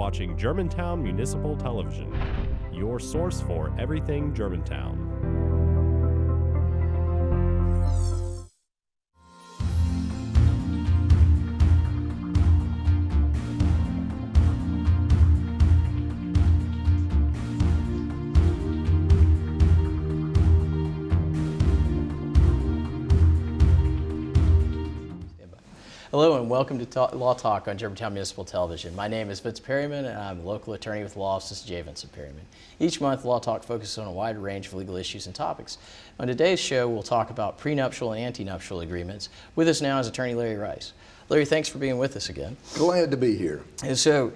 watching Germantown Municipal Television, your source for everything Germantown. Hello and welcome to Law Talk on Germantown Municipal Television. My name is Vince Perryman and I'm a local attorney with law offices J. Vince Perryman. Each month, Law Talk focuses on a wide range of legal issues and topics. On today's show, we'll talk about prenuptial and antenuptial agreements. With us now is attorney Larry Rice. Larry, thanks for being with us again. Glad to be here. And so,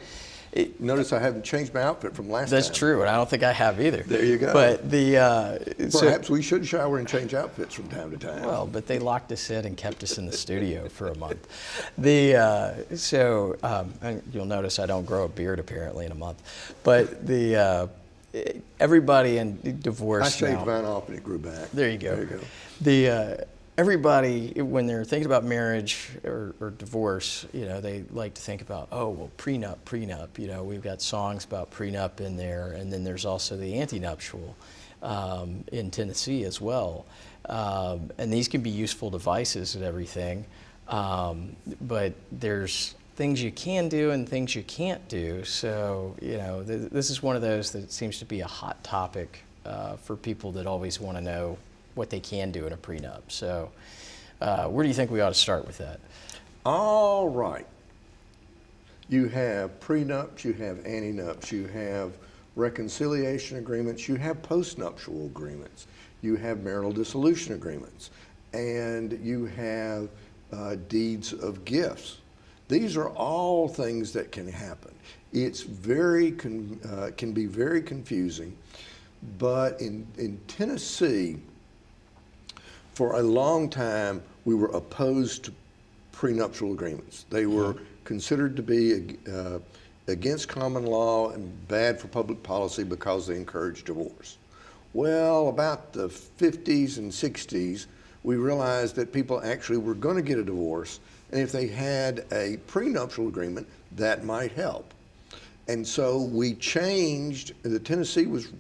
notice I haven't changed my outfit from last time. That's true, and I don't think I have either. There you go. But perhaps we should shower and change outfits from time to time. Well, but they locked us in and kept us in the studio for a month. And you'll notice I don't grow a beard apparently in a month. But everybody in divorce I shaved now, mine off and it grew back. There you go. There you go. Everybody, when they're thinking about marriage or divorce, they like to think about, oh, well, prenup. We've got songs about prenup in there, and then there's also the antenuptial in Tennessee as well. And these can be useful devices and everything, but there's things you can do and things you can't do. So, this is one of those that seems to be a hot topic for people that always want to know what they can do in a prenup. So where do you think we ought to start with that? All right. You have prenups, you have antenups, you have reconciliation agreements, you have postnuptial agreements, you have marital dissolution agreements, and you have deeds of gifts. These are all things that can happen. It's can be very confusing, but in Tennessee, for a long time, we were opposed to prenuptial agreements. They were considered to be against common law and bad for public policy because they encouraged divorce. Well, about the 50s and 60s, we realized that people actually were going to get a divorce, and if they had a prenuptial agreement, that might help. And so we changed. Tennessee was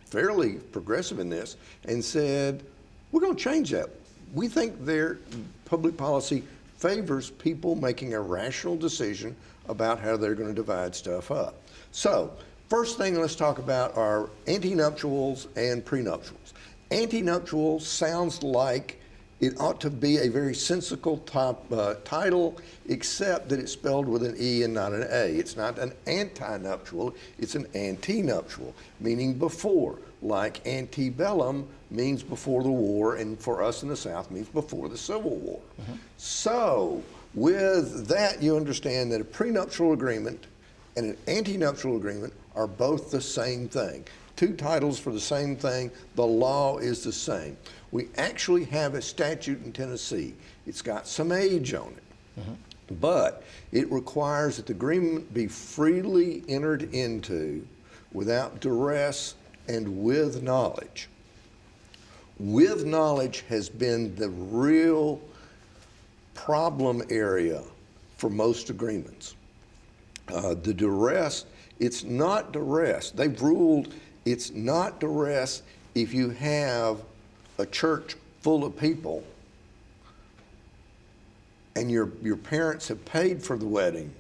fairly progressive in this and said, we're going to change that. We think their public policy favors people making a rational decision about how they're going to divide stuff up. So, first thing let's talk about are antenuptials and prenuptials. Antenuptial sounds like it ought to be a very sensical title, except that it's spelled with an E and not an A. It's not an antinuptial, it's an antenuptial, meaning before. Like antebellum means before the war, and for us in the South means before the Civil War. So, with that, you understand that a prenuptial agreement and an antenuptial agreement are both the same thing. Two titles for the same thing, the law is the same. We actually have a statute in Tennessee. It's got some age on it, but it requires that the agreement be freely entered into without duress and with knowledge. With knowledge has been the real problem area for most agreements. The duress, it's not duress. They've ruled it's not duress if you have a church full of people and your parents have paid for the wedding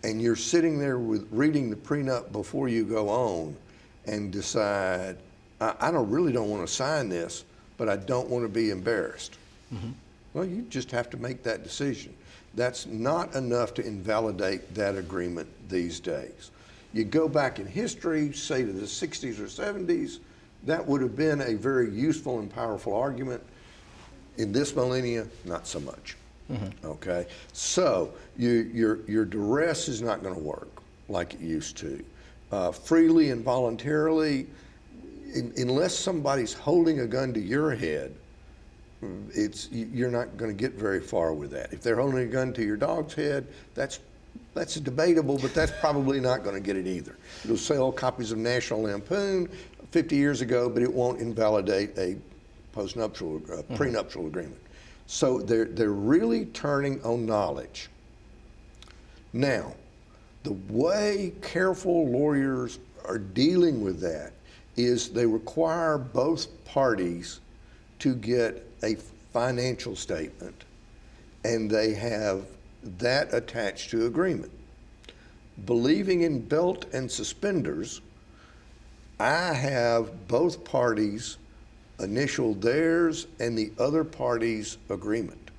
and you're sitting there reading the prenup before you go on and decide, I really don't want to sign this, but I don't want to be embarrassed. Well, you just have to make that decision. That's not enough to invalidate that agreement these days. You go back in history, say to the 60s or 70s, that would have been a very useful and powerful argument. In this millennia, not so much. Okay, so your duress is not going to work like it used to. Freely and voluntarily, unless somebody's holding a gun to your head, you're not going to get very far with that. If they're holding a gun to your dog's head, that's debatable, but that's probably not going to get it either. It'll sell copies of National Lampoon 50 years ago, but it won't invalidate a prenuptial agreement. So they're really turning on knowledge. Now, The way careful lawyers are dealing with that is they require both parties to get a financial statement, and they have that attached to agreement. Believing in belt and suspenders, I have both parties initial theirs and the other party's agreement.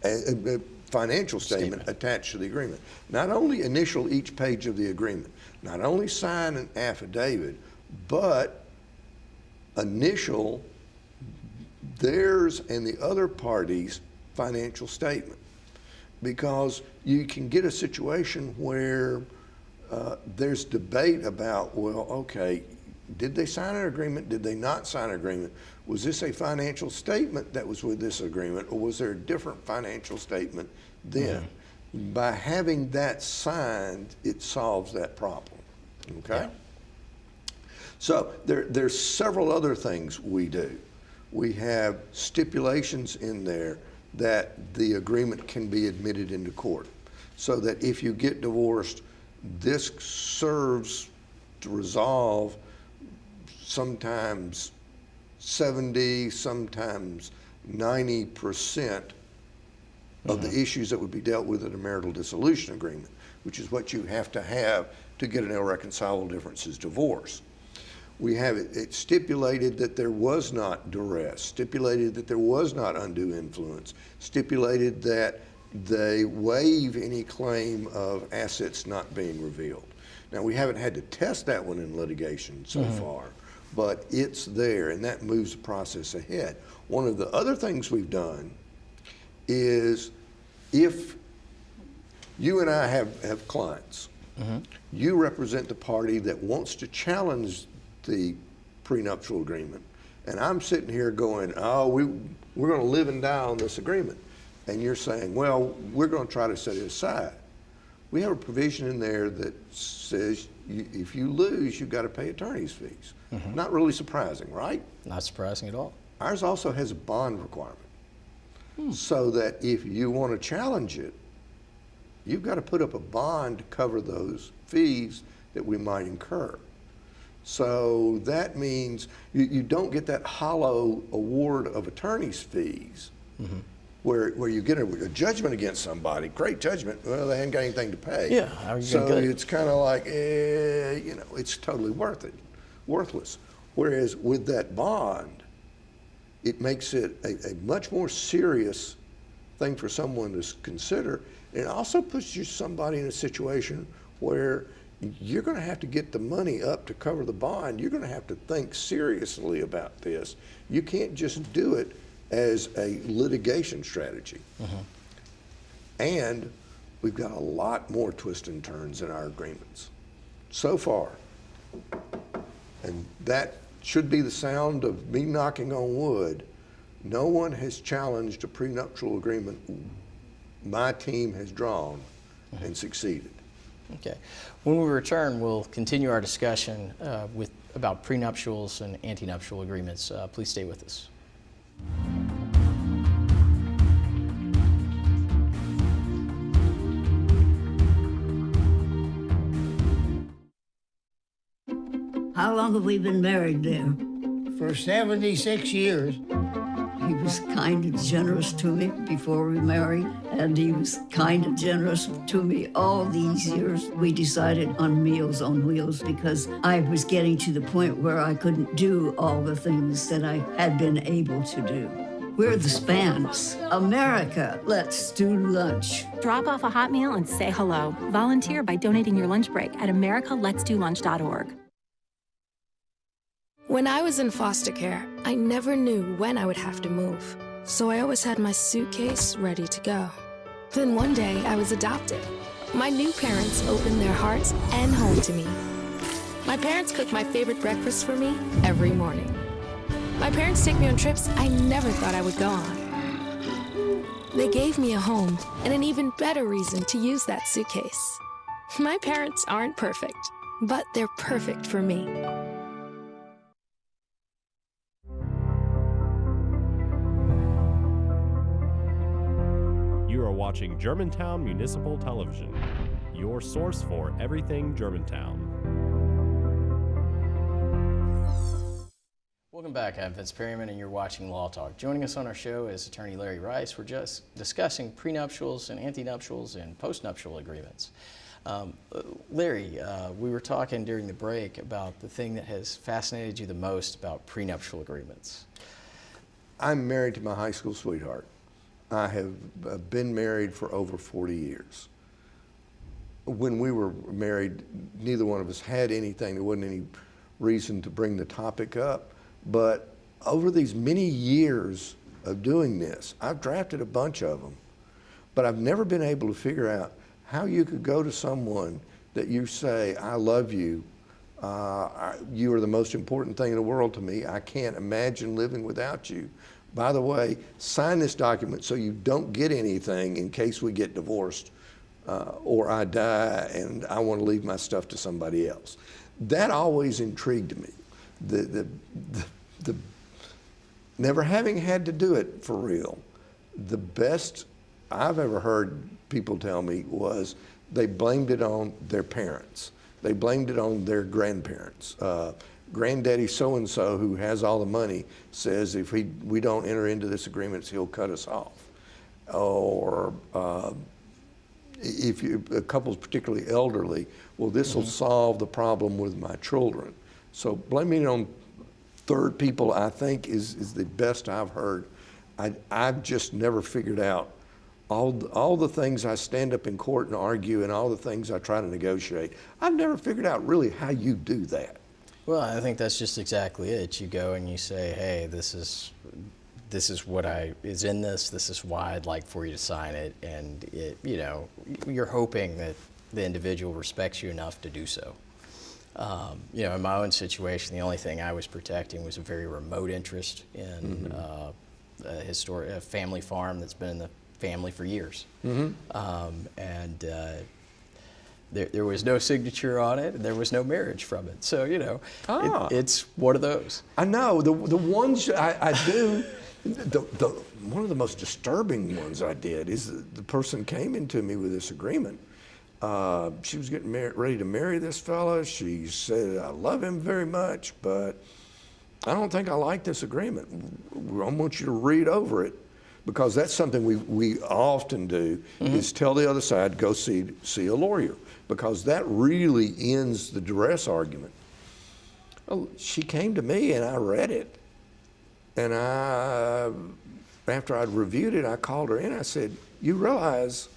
A financial statement attached to the agreement. Not only initial each page of the agreement, not only sign an affidavit, but initial theirs and the other party's financial statement. Because you can get a situation where there's debate about, well, okay, did they sign an agreement? Did they not sign an agreement? Was this a financial statement that was with this agreement, or was there a different financial statement then? By having that signed, it solves that problem, okay? Yeah. So there's several other things we do. We have stipulations in there that the agreement can be admitted into court, so that if you get divorced, this serves to resolve sometimes 70, sometimes 90% of the issues that would be dealt with in a marital dissolution agreement, which is what you have to get an irreconcilable differences divorce. We have it stipulated that there was not duress, stipulated that there was not undue influence, stipulated that they waive any claim of assets not being revealed. Now, we haven't had to test that one in litigation so far, but it's there, and that moves the process ahead. One of the other things we've done is, if you and I have clients, you represent the party that wants to challenge the prenuptial agreement, and I'm sitting here going, oh, we're going to live and die on this agreement, and you're saying, well, we're going to try to set it aside. We have a provision in there that says if you lose, you've got to pay attorney's fees. Not really surprising, right? Not surprising at all. Ours also has a bond requirement, so that if you want to challenge it, you've got to put up a bond to cover those fees that we might incur. So that means you don't get that hollow award of attorney's fees, where you get a judgment against somebody, great judgment, well, they haven't got anything to pay. Yeah, how are you so gonna get it? it's kind of like, it's totally worthless. Whereas with that bond, it makes it a much more serious thing for someone to consider. It also puts somebody in a situation where you're going to have to get the money up to cover the bond. You're going to have to think seriously about this. You can't just do it as a litigation strategy. And we've got a lot more twists and turns in our agreements so far. And that should be the sound of me knocking on wood. No one has challenged a prenuptial agreement my team has drawn and succeeded. Okay. When we return, we'll continue our discussion about prenuptials and antenuptial agreements. Please stay with us. How long have we been married there? For 76 years. He was kind and generous to me before we married, and he was kind and generous to me all these years. We decided on Meals on Wheels because I was getting to the point where I couldn't do all the things that I had been able to do. We're the Spans. America, let's do lunch. Drop off a hot meal and say hello. Volunteer by donating your lunch break at americaletsdolunch.org. When I was in foster care, I never knew when I would have to move, so I always had my suitcase ready to go. Then one day, I was adopted. My new parents opened their hearts and home to me. My parents cook my favorite breakfast for me every morning. My parents take me on trips I never thought I would go on. They gave me a home and an even better reason to use that suitcase. My parents aren't perfect, but they're perfect for me. You are watching Germantown Municipal Television, your source for everything Germantown. Welcome back. I'm Vince Perryman, and you're watching Law Talk. Joining us on our show is attorney Larry Rice. We're just discussing prenuptials and antenuptials and postnuptial agreements. Larry, we were talking during the break about the thing that has fascinated you the most about prenuptial agreements. I'm married to my high school sweetheart. I have been married for over 40 years. When we were married, neither one of us had anything. There wasn't any reason to bring the topic up. But over these many years of doing this, I've drafted a bunch of them, but I've never been able to figure out how you could go to someone that you say, I love you, you are the most important thing in the world to me, I can't imagine living without you. By the way, sign this document so you don't get anything in case we get divorced or I die and I want to leave my stuff to somebody else. That always intrigued me. Never having had to do it for real, the best I've ever heard people tell me was they blamed it on their parents. They blamed it on their grandparents. Granddaddy so-and-so who has all the money says if we don't enter into this agreement, he'll cut us off. Or if a couple's particularly elderly, well, this will solve the problem with my children. So blaming it on third people, I think, is the best I've heard. I've just never figured out all the things I stand up in court and argue and all the things I try to negotiate. I've never figured out really how you do that. Well, I think that's just exactly it. You go and you say, hey, this is what is in this. This is why I'd like for you to sign it. And you're hoping that the individual respects you enough to do so. In my own situation, the only thing I was protecting was a very remote interest in a family farm that's been in the family for years. There was no signature on it, and there was no marriage from it. So, it's one of those. I know. The ones I do, one of the most disturbing ones I did is the person came into me with this agreement. She was getting ready to marry this fella. She said, I love him very much, but I don't think I like this agreement. I want you to read over it, because that's something we often do, is tell the other side, go see a lawyer, because that really ends the duress argument. Well, she came to me and I read it. And after I'd reviewed it, I called her in. I said, you realize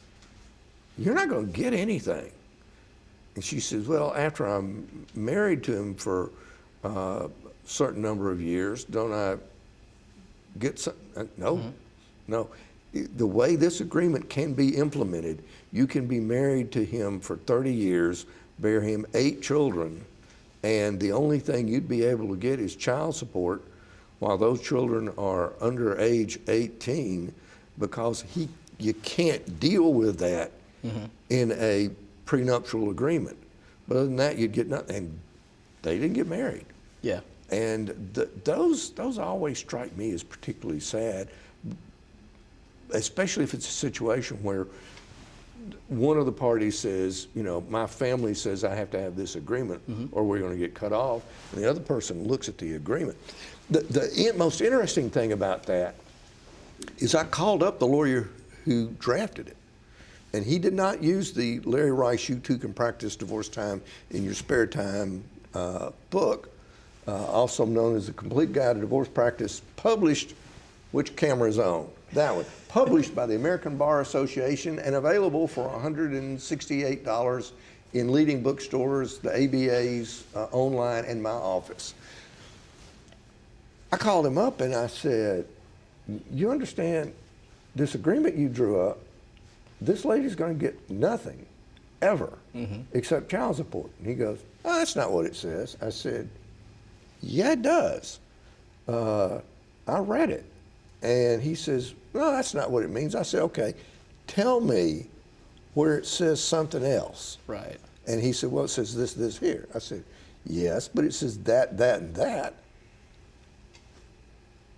you're not going to get anything. And she says, well, after I'm married to him for a certain number of years, don't I get something? No. The way this agreement can be implemented, you can be married to him for 30 years, bear him 8 children, and the only thing you'd be able to get is child support while those children are under age 18, because you can't deal with that in a prenuptial agreement. But other than that, you'd get nothing. And they didn't get married. Yeah. And those always strike me as particularly sad, especially if it's a situation where one of the parties says, my family says I have to have this agreement or we're going to get cut off, and the other person looks at the agreement. The most interesting thing about that is I called up the lawyer who drafted it, and he did not use the Larry Rice You Too Can Practice Divorce Time in Your Spare Time book, also known as The Complete Guide to Divorce Practice, published, which camera is on? That one. Published by the American Bar Association and available for $168 in leading bookstores, the ABA's, online, and my office. I called him up and I said, you understand this agreement you drew up, this lady's going to get nothing, ever, except child support. And he goes, oh, that's not what it says. I said, yeah, it does. I read it. And he says, no, that's not what it means. I said, okay, tell me where it says something else. Right. And he said, well, it says this here. I said, yes, but it says that, and that.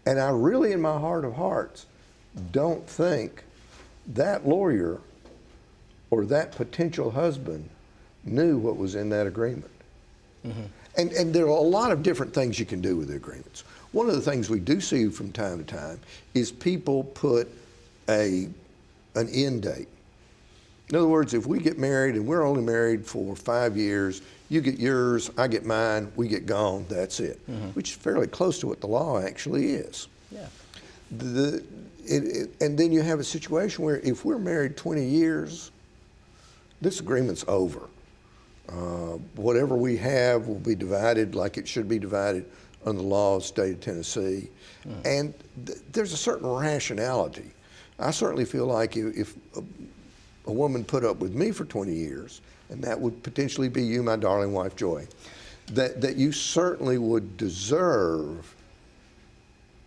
And I really, in my heart of hearts, don't think that lawyer or that potential husband knew what was in that agreement. And there are a lot of different things you can do with the agreements. One of the things we do see from time to time is people put an end date. In other words, if we get married and we're only married for 5 years, you get yours, I get mine, we get gone, that's it, which is fairly close to what the law actually is. Yeah. And then you have a situation where if we're married 20 years, this agreement's over. Whatever we have will be divided like it should be divided under the law of the state of Tennessee. And there's a certain rationality. I certainly feel like if a woman put up with me for 20 years, and that would potentially be you, my darling wife, Joy, that you certainly would deserve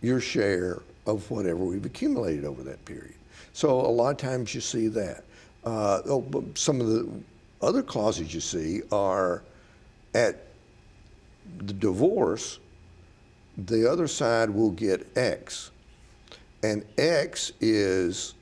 your share of whatever we've accumulated over that period. So a lot of times you see that. Some of the other clauses you see are at the divorce, the other side will get X. And X is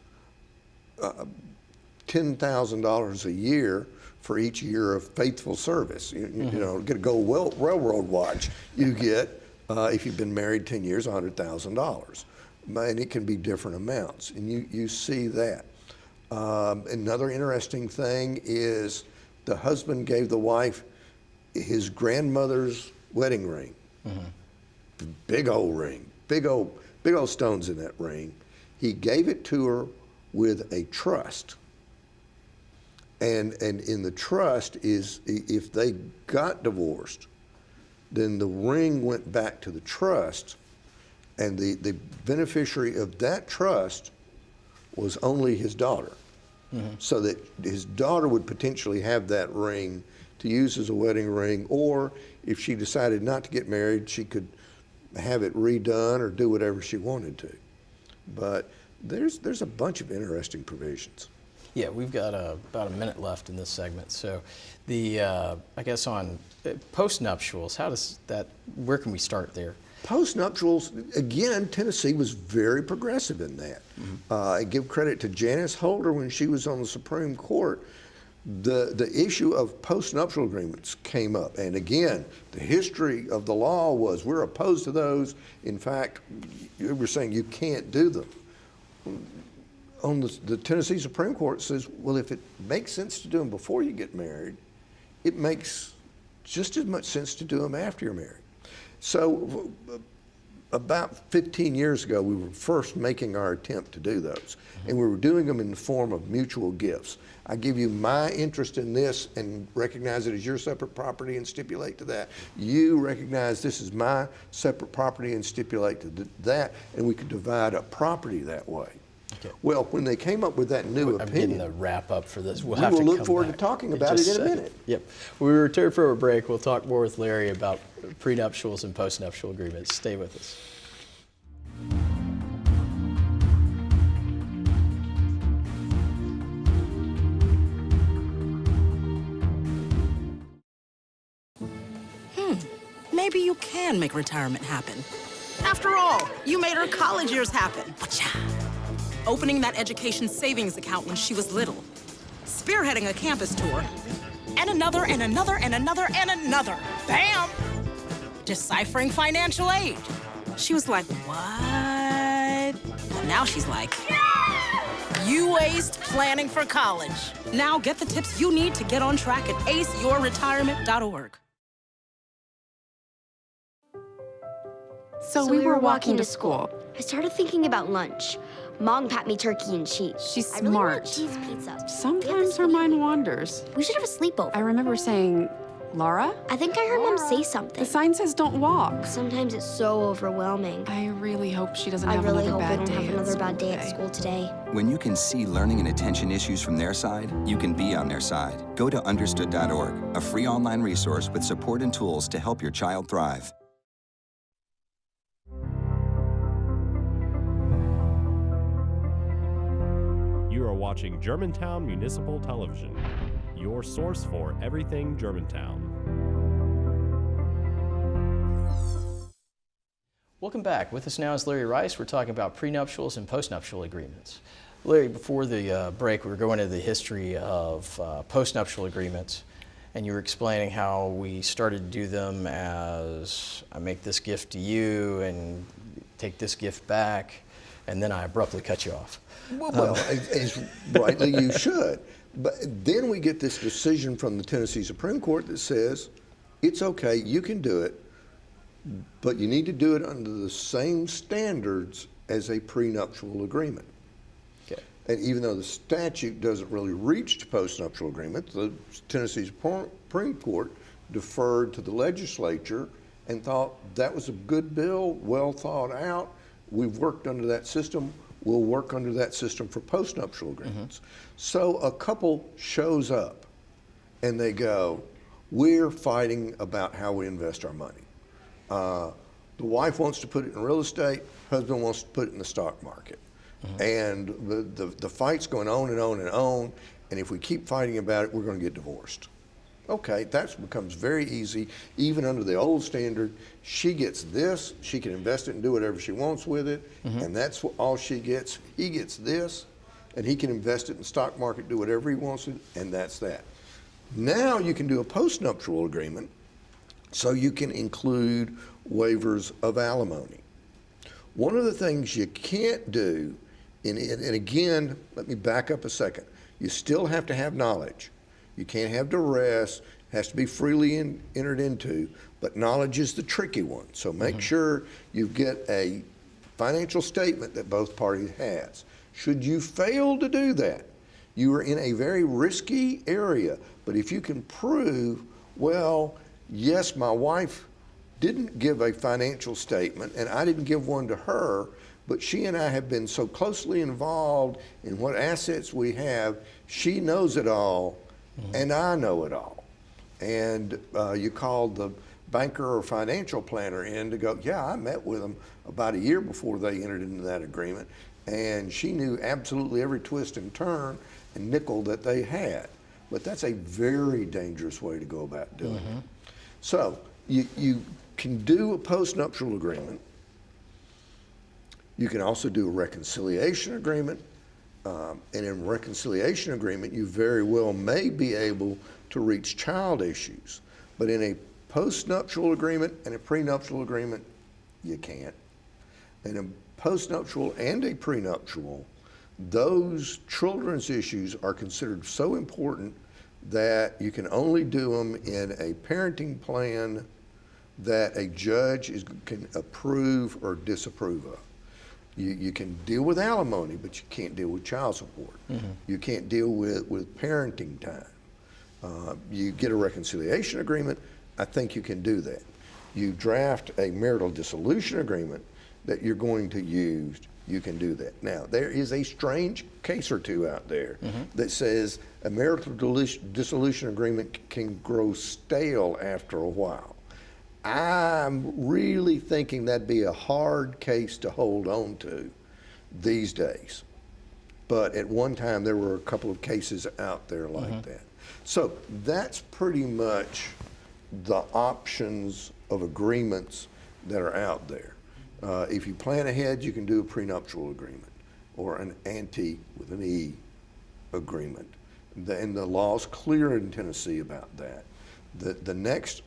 $10,000 a year for each year of faithful service. You know, get a gold railroad watch, you get, if you've been married 10 years, $100,000. And it can be different amounts, and you see that. Another interesting thing is the husband gave the wife his grandmother's wedding ring. Big old ring, big old stones in that ring. He gave it to her with a trust. And in the trust is, if they got divorced, then the ring went back to the trust, and the beneficiary of that trust was only his daughter. So that his daughter would potentially have that ring to use as a wedding ring, or if she decided not to get married, she could have it redone or do whatever she wanted to. But there's a bunch of interesting provisions. Yeah, we've got about a minute left in this segment. So I guess on postnuptials, where can we start there? Postnuptials, again, Tennessee was very progressive in that. I give credit to Janice Holder when she was on the Supreme Court. The issue of postnuptial agreements came up, and again, the history of the law was we're opposed to those. In fact, we're saying you can't do them. On the Tennessee Supreme Court says, well, if it makes sense to do them before you get married, it makes just as much sense to do them after you're married. So about 15 years ago, we were first making our attempt to do those, and we were doing them in the form of mutual gifts. I give you my interest in this and recognize it as your separate property and stipulate to that. You recognize this is my separate property and stipulate to that, and we could divide up property that way. Okay. Well, when they came up with that new opinion, I'm getting the wrap up for this. We will look forward to talking about it in a minute. Yep. When we return from a break, we'll talk more with Larry about prenuptials and postnuptial agreements. Stay with us. Maybe you can make retirement happen. After all, you made her college years happen. Opening that education savings account when she was little. Spearheading a campus tour. And another, and another, and another, and another. Bam! Deciphering financial aid. She was like, what? Well, now she's like, you aced planning for college. Now get the tips you need to get on track at aceyourretirement.org. So we were walking to school. I started thinking about lunch. Mom packed me turkey and cheese. She's I really smart. want cheese pizza. Sometimes her mind wanders. We should have a sleepover. I remember saying, Laura? I think I heard Mom say something. The sign says don't walk. Sometimes it's so overwhelming. I really hope she doesn't I have really another hope we bad don't day have another bad day at school today. When you can see learning and attention issues from their side, you can be on their side. Go to understood.org, a free online resource with support and tools to help your child thrive. You are watching Germantown Municipal Television, your source for everything Germantown. Welcome back. With us now is Larry Rice. We're talking about prenuptials and postnuptial agreements. Larry, before the break, we were going into the history of postnuptial agreements, and you were explaining how we started to do them as I make this gift to you and take this gift back, and then I abruptly cut you off. Well, as rightly you should. But then we get this decision from the Tennessee Supreme Court that says, it's okay, you can do it, but you need to do it under the same standards as a prenuptial agreement. Okay. And even though the statute doesn't really reach to postnuptial agreements, the Tennessee Supreme Court deferred to the legislature and thought that was a good bill, well thought out. We've worked under that system. We'll work under that system for postnuptial agreements. So a couple shows up and they go, we're fighting about how we invest our money. The wife wants to put it in real estate, husband wants to put it in the stock market. And the fight's going on and on and on, and if we keep fighting about it, we're going to get divorced. Okay, that becomes very easy. Even under the old standard, she gets this, she can invest it and do whatever she wants with it, and that's all she gets. He gets this, and he can invest it in the stock market, do whatever he wants with it, and that's that. Now you can do a postnuptial agreement, so you can include waivers of alimony. One of the things you can't do, and again, let me back up a second, you still have to have knowledge. You can't have duress, it has to be freely entered into, but knowledge is the tricky one. So make sure you get a financial statement that both parties has. Should you fail to do that, you are in a very risky area, but if you can prove, well, yes, my wife didn't give a financial statement and I didn't give one to her, but she and I have been so closely involved in what assets we have, she knows it all, and I know it all. And you called the banker or financial planner in to go, yeah, I met with them about a year before they entered into that agreement, and she knew absolutely every twist and turn and nickel that they had. But that's a very dangerous way to go about doing it. So you can do a postnuptial agreement. You can also do a reconciliation agreement. And in a reconciliation agreement, you very well may be able to reach child issues. But in a postnuptial agreement and a prenuptial agreement, you can't. In a postnuptial and a prenuptial, those children's issues are considered so important that you can only do them in a parenting plan that a judge can approve or disapprove of. You can deal with alimony, but you can't deal with child support. You can't deal with parenting time. You get a reconciliation agreement, I think you can do that. You draft a marital dissolution agreement that you're going to use, you can do that. Now, there is a strange case or two out there that says a marital dissolution agreement can grow stale after a while. I'm really thinking that'd be a hard case to hold on to these days. But at one time, there were a couple of cases out there like that. So that's pretty much the options of agreements that are out there. If you plan ahead, you can do a prenuptial agreement or an ante with an E agreement. And the law's clear in Tennessee about that. The next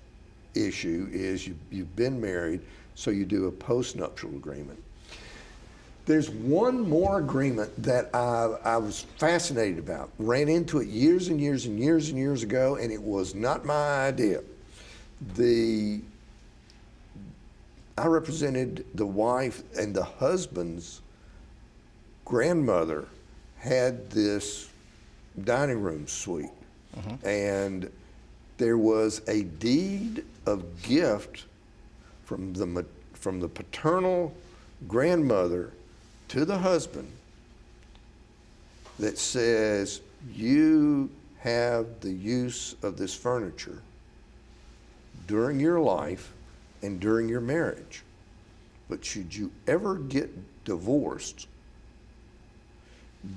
issue is you've been married, so you do a postnuptial agreement. There's one more agreement that I was fascinated about. Ran into it years and years and years and years ago, and it was not my idea. I represented the wife, and the husband's grandmother had this dining room suite, and there was a deed of gift from the paternal grandmother to the husband that says, you have the use of this furniture during your life and during your marriage. But should you ever get divorced,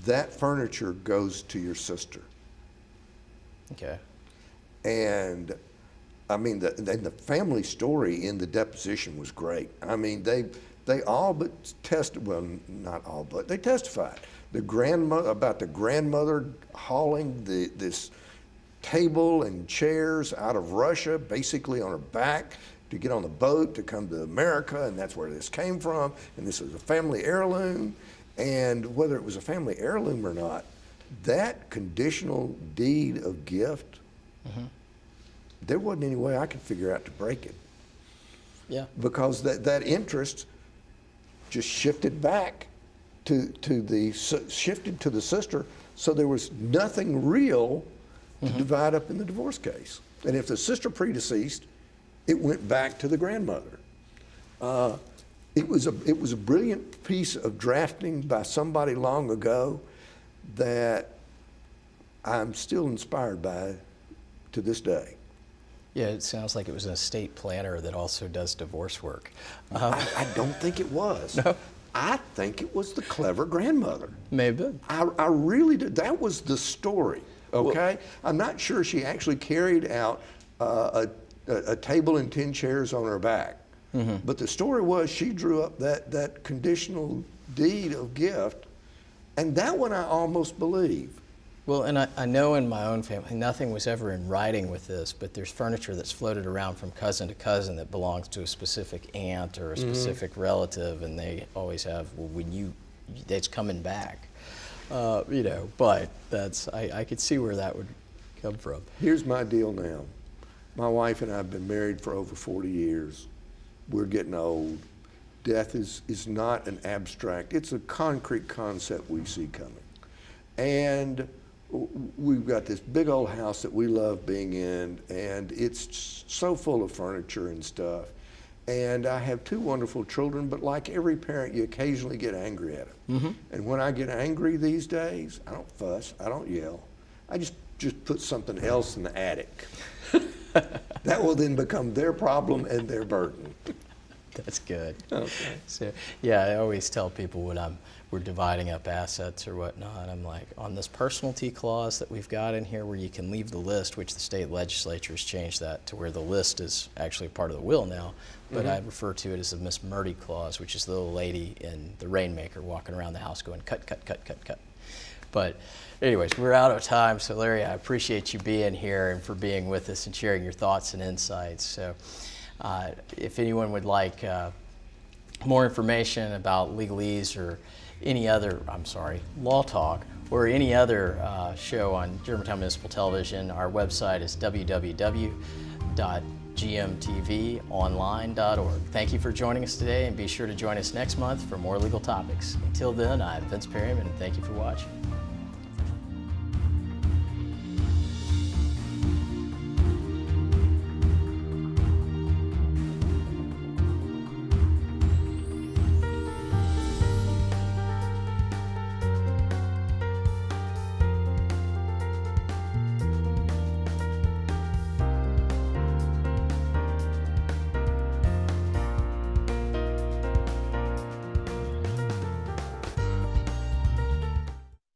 that furniture goes to your sister. Okay. And I mean, the family story in the deposition was great. I mean, they all but testified, well, not all but, they testified the grandmother hauling this table and chairs out of Russia, basically on her back, to get on the boat to come to America, and that's where this came from, and this is a family heirloom. And whether it was a family heirloom or not, that conditional deed of gift, there wasn't any way I could figure out to break it. Yeah. Because that interest just shifted back to the sister, so there was nothing real to divide up in the divorce case. And if the sister predeceased, it went back to the grandmother. It was a brilliant piece of drafting by somebody long ago that I'm still inspired by to this day. Yeah, it sounds like it was an estate planner that also does divorce work. I don't think it was. No? I think it was the clever grandmother. Maybe. I really did. That was the story, okay? I'm not sure she actually carried out a table and 10 chairs on her back. But the story was she drew up that conditional deed of gift, and that one I almost believe. Well, and I know in my own family, nothing was ever in writing with this, but there's furniture that's floated around from cousin to cousin that belongs to a specific aunt or a specific relative, and they always have, well, it's coming back, you know, but I could see where that would come from. Here's my deal now. My wife and I have been married for over 40 years. We're getting old. Death is not an abstract, it's a concrete concept we see coming. And we've got this big old house that we love being in, and it's so full of furniture and stuff. And I have 2 wonderful children, but like every parent, you occasionally get angry at them. And when I get angry these days, I don't fuss, I don't yell. I just put something else in the attic. That will then become their problem and their burden. That's good. Okay. So, yeah, I always tell people when we're dividing up assets or whatnot, I'm like, on this personality clause that we've got in here where you can leave the list, which the state legislature has changed that to where the list is actually part of the will now, but I refer to it as the Miss Murdy clause, which is the little lady in The Rainmaker walking around the house going, cut, cut, cut, cut, cut. But anyways, we're out of time, so Larry, I appreciate you being here and for being with us and sharing your thoughts and insights. So if anyone would like more information about legalese or any other, Law Talk, or any other show on Germantown Municipal Television, our website is www.gmtvonline.org. Thank you for joining us today, and be sure to join us next month for more legal topics. Until then, I'm Vince Perryman, and thank you for watching.